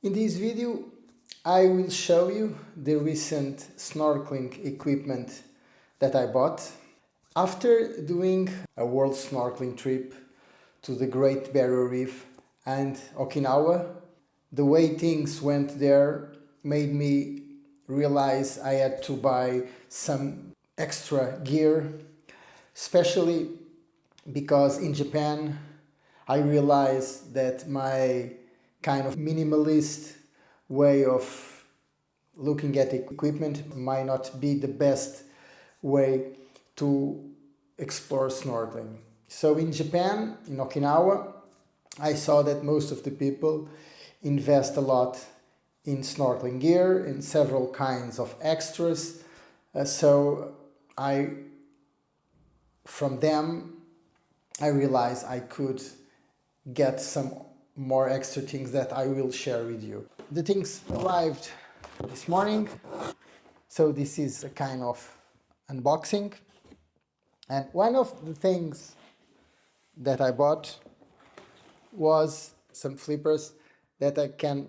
In this video, I will show you the recent snorkeling equipment that I bought. After doing a world snorkeling trip to the Great Barrier Reef and Okinawa, the way things went there made me realize I had to buy some extra gear, especially because in Japan I realized that my kind of minimalist way of looking at equipment might not be the best way to explore snorkeling. So in Japan, in Okinawa, I saw that most of the people invest a lot in snorkeling gear, in several kinds of extras. From them, I realized I could get some more extra things that I will share with you. The things arrived this morning, so this is a kind of unboxing. And one of the things that I bought was some flippers that I can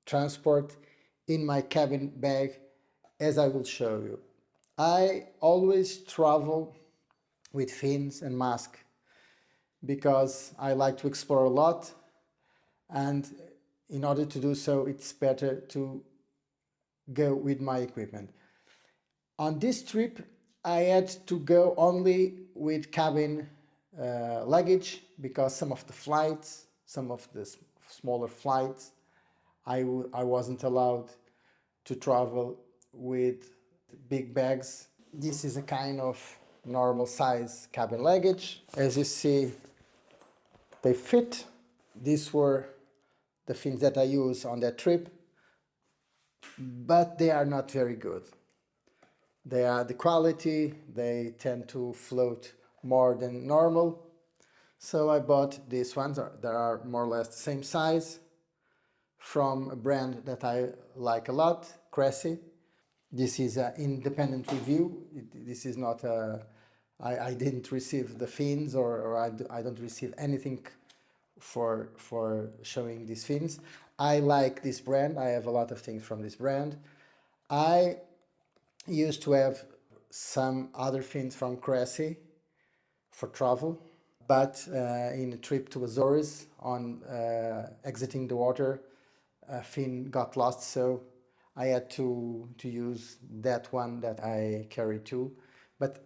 transport in my cabin bag, as I will show you. I always travel with fins and mask because I like to explore a lot, and in order to do so it's better to go with my equipment. On this trip I had to go only with cabin luggage because some of the flights, some of the smaller flights, I wasn't allowed to travel with big bags. This is a kind of normal size cabin luggage. As you see, they fit. These were the fins that I used on that trip, but they are not very good. They are the quality, they tend to float more than normal. So I bought these ones that are more or less the same size from a brand that I like a lot, Cressy. This is an independent review. This is not a... I didn't receive the fins or I don't receive anything for showing these fins. I like this brand. I have a lot of things from this brand. I used to have some other fins from Cressy for travel, but in a trip to Azores on exiting the water, a fin got lost, so I had to use that one that I carry too. But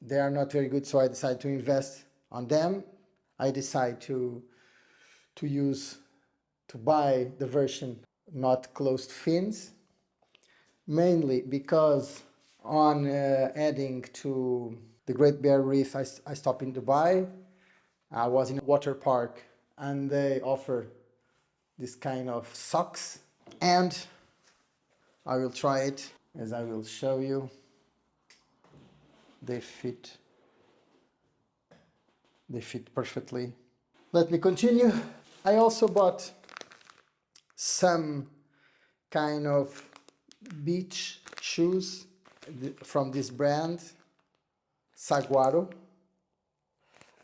they are not very good, so I decided to invest on them. I decided to buy the version not closed fins, mainly because on heading to the Great Barrier Reef, I stopped in Dubai. I was in a water park and they offer this kind of socks, and I will try it as I will show you. They fit perfectly. Let me continue. I also bought some kind of beach shoes from this brand, Saguaro.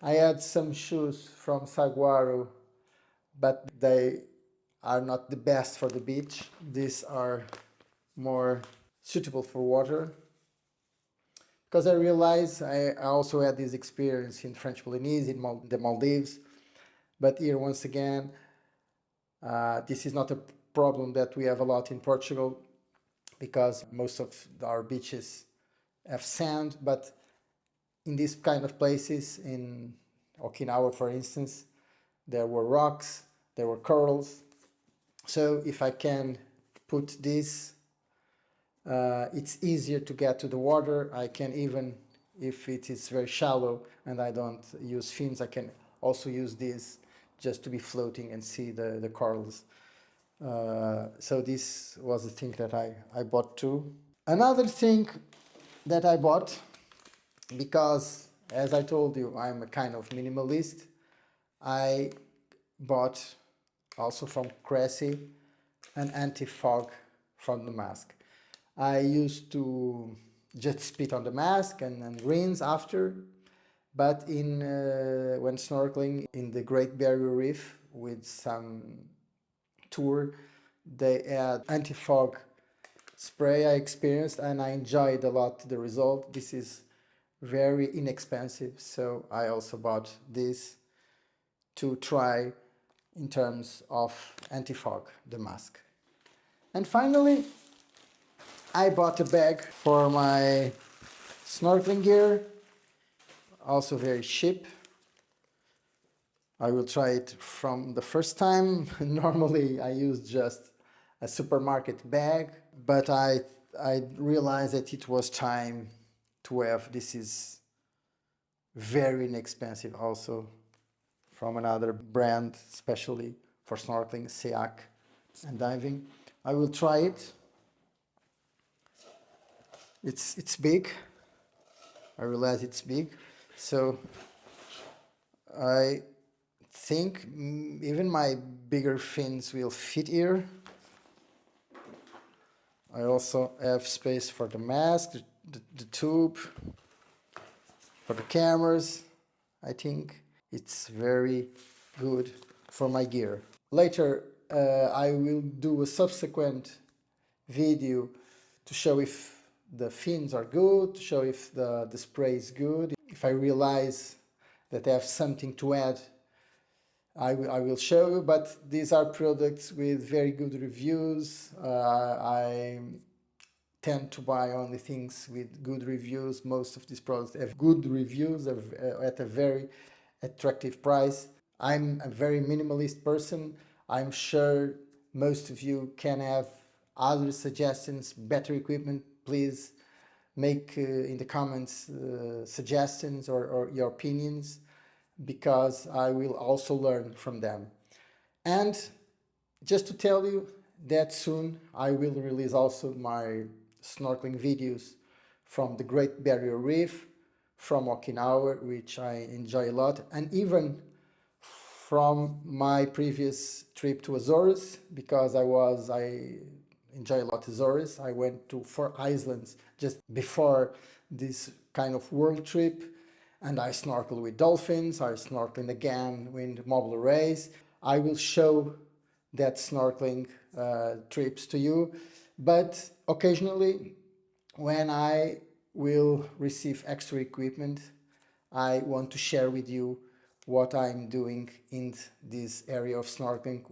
I had some shoes from Saguaro, but they are not the best for the beach. These are more suitable for water. Because I realized I also had this experience in French Polynesia, in the Maldives. But here, once again, this is not a problem that we have a lot in Portugal, because most of our beaches have sand, but in these kind of places, in Okinawa for instance, there were rocks, there were corals. So if I can put this, it's easier to get to the water. I can, even if it is very shallow and I don't use fins, I can also use this just to be floating and see the corals. So this was the thing that I bought too. Another thing that I bought, because as I told you, I'm a kind of minimalist, I bought also from Cressy an anti-fog from the mask. I used to just spit on the mask and rinse after, but when snorkeling in the Great Barrier Reef with some tour, they add anti-fog spray I experienced, and I enjoyed a lot the result. This is very inexpensive, so I also bought this to try in terms of anti-fog, the mask. And finally, I bought a bag for my snorkeling gear, also very cheap. I will try it from the first time. Normally I use just a supermarket bag, but I realized that it was time to have, this is very inexpensive also, from another brand, especially for snorkeling, SEAC and diving. I will try it. It's big. I realize it's big, so I think even my bigger fins will fit here. I also have space for the mask, the tube, for the cameras. I think it's very good for my gear. Later I will do a subsequent video to show if the fins are good, to show if the spray is good. If I realize that I have something to add, I will show you, but these are products with very good reviews. I tend to buy only things with good reviews. Most of these products have good reviews at a very attractive price. I'm a very minimalist person. I'm sure most of you can have other suggestions, better equipment. Please make in the comments suggestions or your opinions, because I will also learn from them. And just to tell you that soon I will release also my snorkeling videos from the Great Barrier Reef, from Okinawa, which I enjoy a lot, and even from my previous trip to Azores, because I enjoy a lot Azores. I went to 4 islands just before this kind of world trip, and I snorkeled with dolphins, I snorkeled again with mobile rays. I will show that snorkeling trips to you, but occasionally when I will receive extra equipment, I want to share with you what I'm doing in this area of snorkeling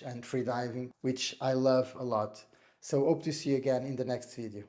and freediving, which I love a lot. So hope to see you again in the next video.